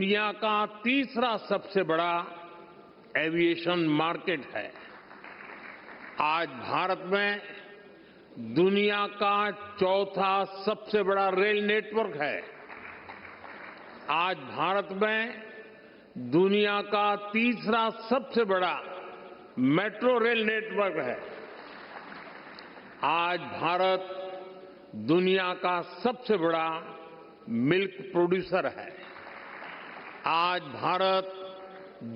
दुनिया का तीसरा सबसे बड़ा एविएशन मार्केट है। आज भारत में दुनिया का चौथा सबसे बड़ा रेल नेटवर्क है। आज भारत में दुनिया का तीसरा सबसे बड़ा मेट्रो रेल नेटवर्क है। आज भारत दुनिया का सबसे बड़ा मिल्क प्रोड्यूसर है। आज भारत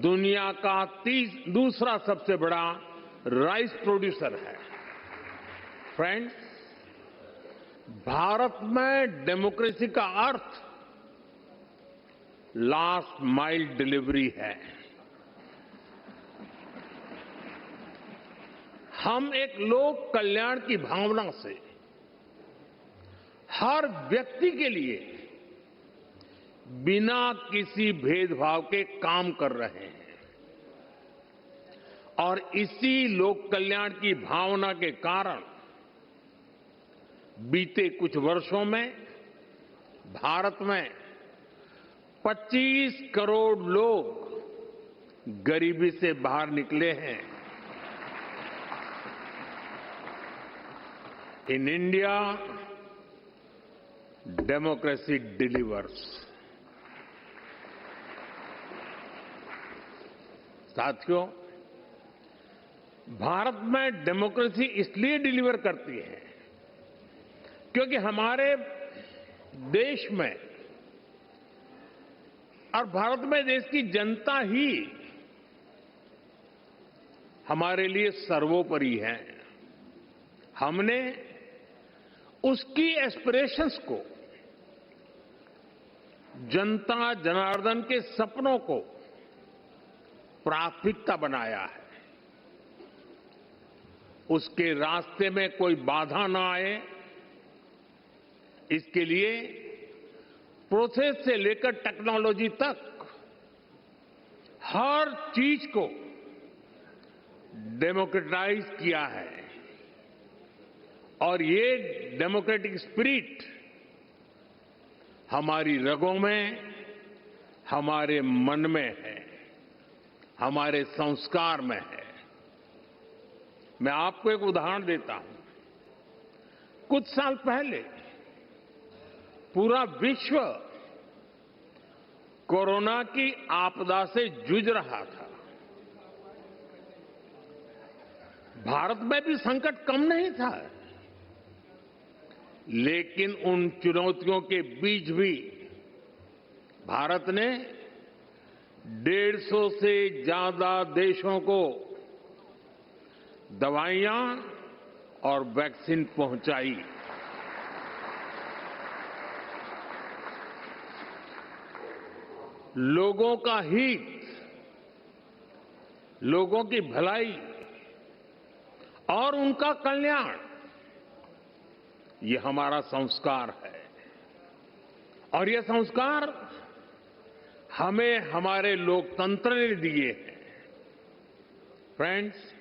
दुनिया का दूसरा सबसे बड़ा राइस प्रोड्यूसर है। फ्रेंड्स, भारत में डेमोक्रेसी का अर्थ लास्ट माइल डिलीवरी है। हम एक लोक कल्याण की भावना से हर व्यक्ति के लिए बिना किसी भेदभाव के काम कर रहे हैं और इसी लोक कल्याण की भावना के कारण बीते कुछ वर्षों में भारत में 25 करोड़ लोग गरीबी से बाहर निकले हैं। In India democracy delivers. साथियों, भारत में डेमोक्रेसी इसलिए डिलीवर करती है क्योंकि हमारे देश में और भारत में देश की जनता ही हमारे लिए सर्वोपरि है। हमने उसकी एस्पिरेशंस को, जनता जनार्दन के सपनों को प्राथमिकता बनाया है। उसके रास्ते में कोई बाधा ना आए, इसके लिए प्रोसेस से लेकर टेक्नोलॉजी तक हर चीज को डेमोक्रेटाइज किया है और ये डेमोक्रेटिक स्पिरिट हमारी रगों में, हमारे मन में है, हमारे संस्कार में है। मैं आपको एक उदाहरण देता हूं। कुछ साल पहले पूरा विश्व कोरोना की आपदा से जूझ रहा था। भारत में भी संकट कम नहीं था, लेकिन उन चुनौतियों के बीच भी भारत ने 150 से ज्यादा देशों को दवाइयां और वैक्सीन पहुंचाई। लोगों का हित, लोगों की भलाई और उनका कल्याण, ये हमारा संस्कार है और ये संस्कार हमें हमारे लोकतंत्र ने दिए हैं। Friends,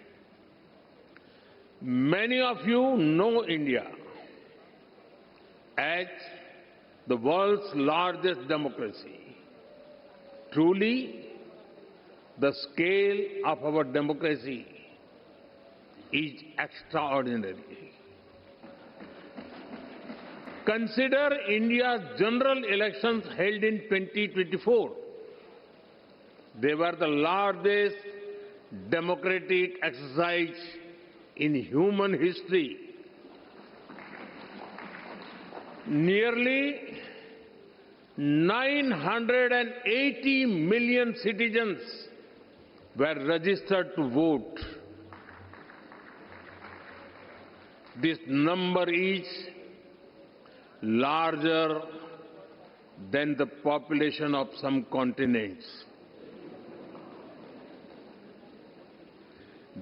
many of you know India as the world's largest democracy. Truly, the scale of our democracy is extraordinary. Consider India's general elections held in 2024. They were the largest democratic exercise in human history. Nearly 980 million citizens were registered to vote. This number is larger than the population of some continents.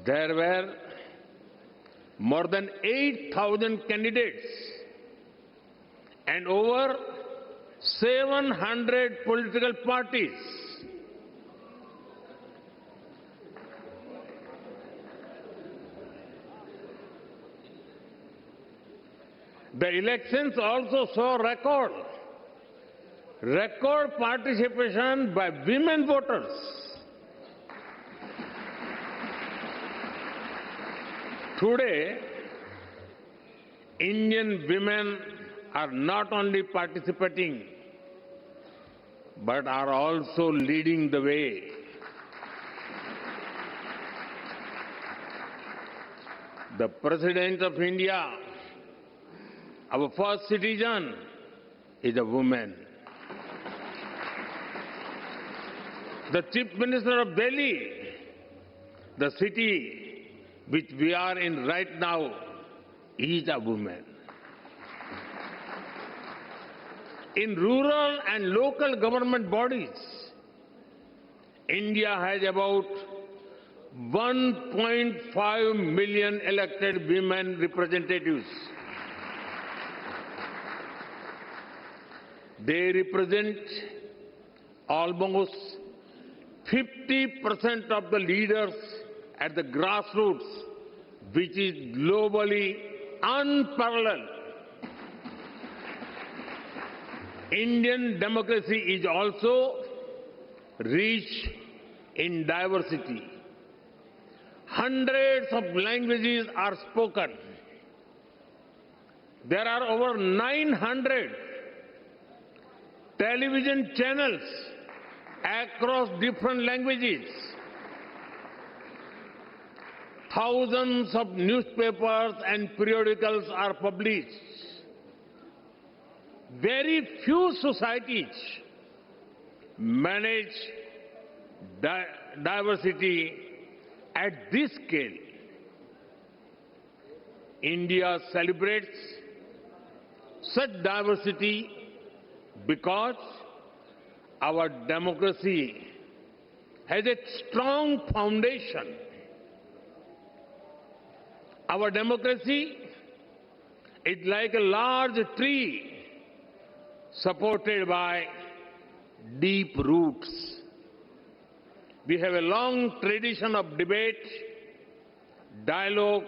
There were more than 8,000 candidates and over 700 political parties. The elections also saw record record participation by women voters. Today, Indian women are not only participating, but are also leading the way. The President of India, our first citizen, is a woman. The Chief Minister of Delhi, the city which we are in right now, is a woman. In rural and local government bodies, India has about 1.5 million elected women representatives. They represent almost 50% of the leaders at the grassroots, which is globally unparalleled. Indian democracy is also rich in diversity. Hundreds of languages are spoken. There are over 900 television channels across different languages. Thousands of newspapers and periodicals are published. Very few societies manage diversity at this scale. India celebrates such diversity because our democracy has a strong foundation. Our democracy is like a large tree supported by deep roots. We have a long tradition of debate, dialogue,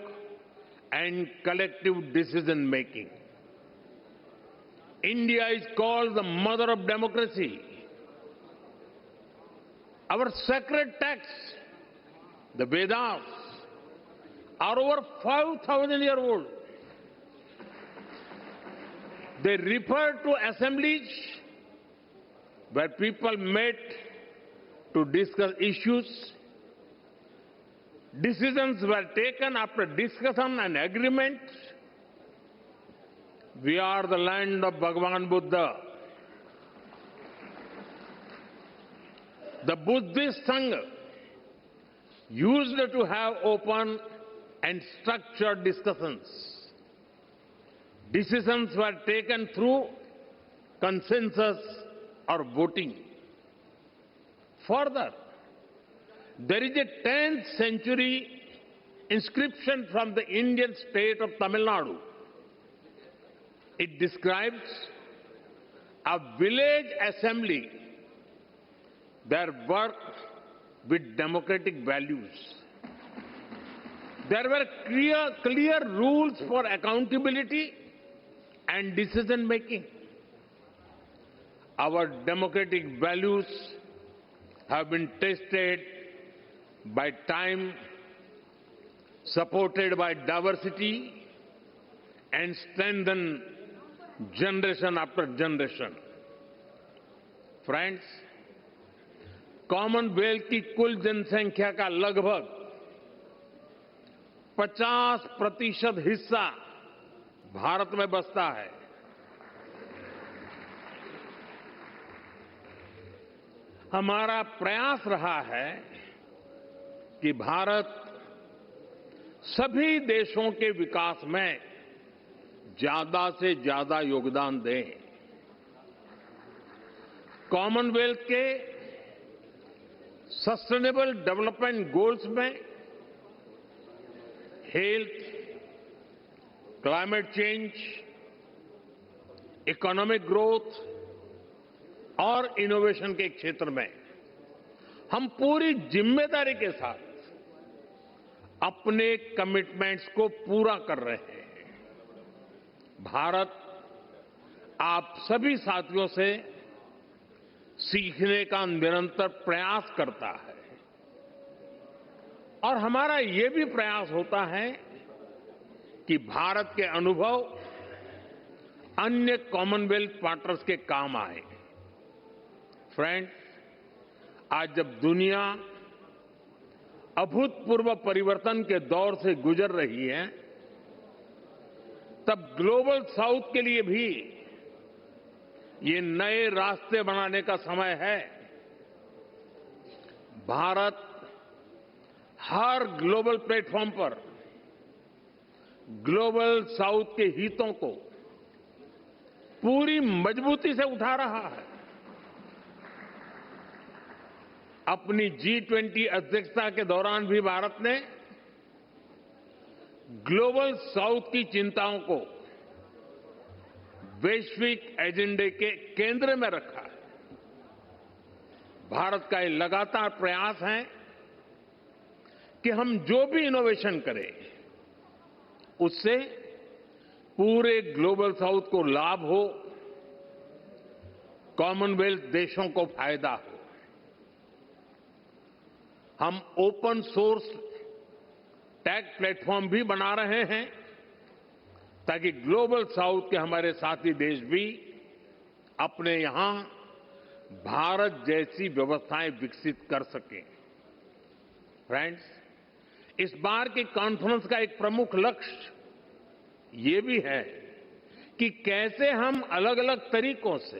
and collective decision making. India is called the mother of democracy. Our sacred texts, the Vedas, are over 5,000 years old. They refer to assemblies where people met to discuss issues. Decisions were taken after discussion and agreement. We are the land of Bhagavan Buddha. The Buddhist Sangha used to have open and structured discussions. Decisions were taken through consensus or voting. Further, there is a 10th century inscription from the Indian state of Tamil Nadu. It describes a village assembly that worked with democratic values. There were clear rules for accountability and decision making. Our democratic values have been tested by time, supported by diversity, and strengthened generation after generation. Friends, Commonwealth की कुल जनसंख्या का लगभग 50% हिस्सा भारत में बसता है। हमारा प्रयास रहा है कि भारत सभी देशों के विकास में ज्यादा से ज्यादा योगदान दे। कॉमनवेल्थ के सस्टेनेबल डेवलपमेंट गोल्स में health, climate change, economic growth और इनोवेशन के क्षेत्र में हम पूरी जिम्मेदारी के साथ अपने कमिटमेंट्स को पूरा कर रहे हैं। भारत आप सभी साथियों से सीखने का निरंतर प्रयास करता है और हमारा ये भी प्रयास होता है कि भारत के अनुभव अन्य कॉमनवेल्थ पार्टनर्स के काम आए। फ्रेंड्स, आज जब दुनिया अभूतपूर्व परिवर्तन के दौर से गुजर रही है, तब ग्लोबल साउथ के लिए भी ये नए रास्ते बनाने का समय है। भारत हर ग्लोबल प्लेटफॉर्म पर ग्लोबल साउथ के हितों को पूरी मजबूती से उठा रहा है। अपनी G20 अध्यक्षता के दौरान भी भारत ने ग्लोबल साउथ की चिंताओं को वैश्विक एजेंडे के केंद्र में रखा है। भारत का ये लगातार प्रयास है कि हम जो भी इनोवेशन करें उससे पूरे ग्लोबल साउथ को लाभ हो, कॉमनवेल्थ देशों को फायदा हो। हम ओपन सोर्स टेक प्लेटफॉर्म भी बना रहे हैं ताकि ग्लोबल साउथ के हमारे साथी देश भी अपने यहां भारत जैसी व्यवस्थाएं विकसित कर सकें। फ्रेंड्स, इस बार की कॉन्फ्रेंस का एक प्रमुख लक्ष्य ये भी है कि कैसे हम अलग अलग तरीकों से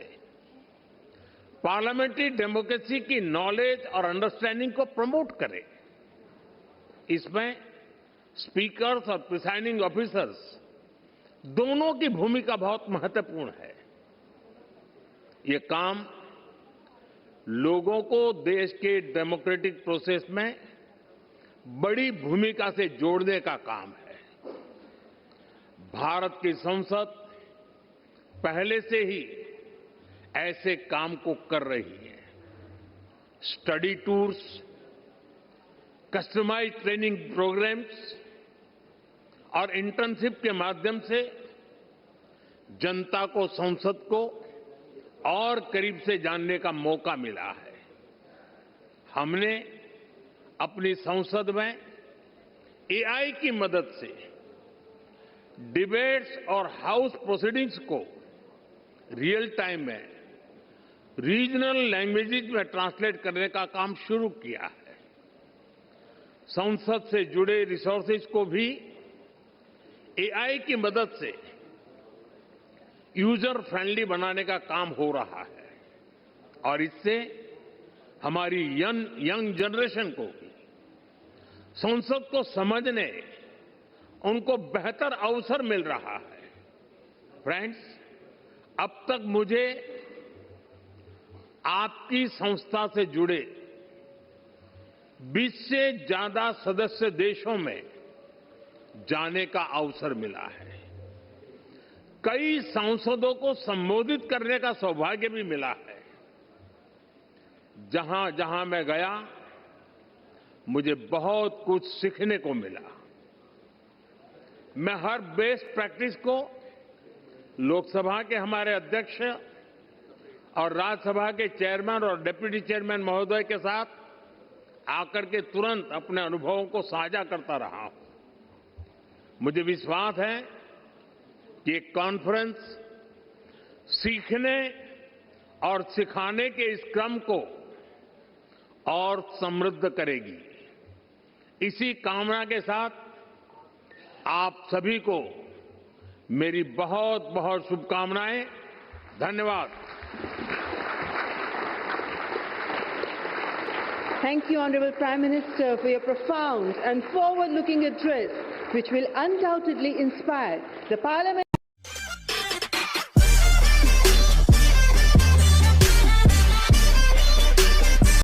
पार्लियामेंट्री डेमोक्रेसी की नॉलेज और अंडरस्टैंडिंग को प्रमोट करें। इसमें स्पीकर्स और प्रिसाइडिंग ऑफिसर्स दोनों की भूमिका बहुत महत्वपूर्ण है। ये काम लोगों को देश के डेमोक्रेटिक प्रोसेस में बड़ी भूमिका से जोड़ने का काम है। भारत की संसद पहले से ही ऐसे काम को कर रही है। Study tours, customized training programs और इंटर्नशिप के माध्यम से जनता को संसद को और करीब से जानने का मौका मिला है। हमने अपनी संसद में AI की मदद से डिबेट्स और हाउस प्रोसीडिंग्स को रियल टाइम में रीजनल लैंग्वेजेस में ट्रांसलेट करने का काम शुरू किया है। संसद से जुड़े रिसोर्सेज को भी AI की मदद से यूजर फ्रेंडली बनाने का काम हो रहा है और इससे हमारी यंग जनरेशन को संसद को समझने, उनको बेहतर अवसर मिल रहा है। फ्रेंड्स, अब तक मुझे आपकी संस्था से जुड़े 20 से ज्यादा सदस्य देशों में जाने का अवसर मिला है। कई सांसदों को संबोधित करने का सौभाग्य भी मिला है। जहां जहां मैं गया, मुझे बहुत कुछ सीखने को मिला। मैं हर बेस्ट प्रैक्टिस को लोकसभा के हमारे अध्यक्ष और राज्यसभा के चेयरमैन और डिप्टी चेयरमैन महोदय के साथ आकर के तुरंत अपने अनुभवों को साझा करता रहा हूं। मुझे विश्वास है कि ये कॉन्फ्रेंस सीखने और सिखाने के इस क्रम को और समृद्ध करेगी। इसी कामना के साथ आप सभी को मेरी बहुत बहुत शुभकामनाएं। धन्यवाद। Thank you, Honorable Prime Minister, for your profound and forward-looking address, which will undoubtedly inspire the Parliament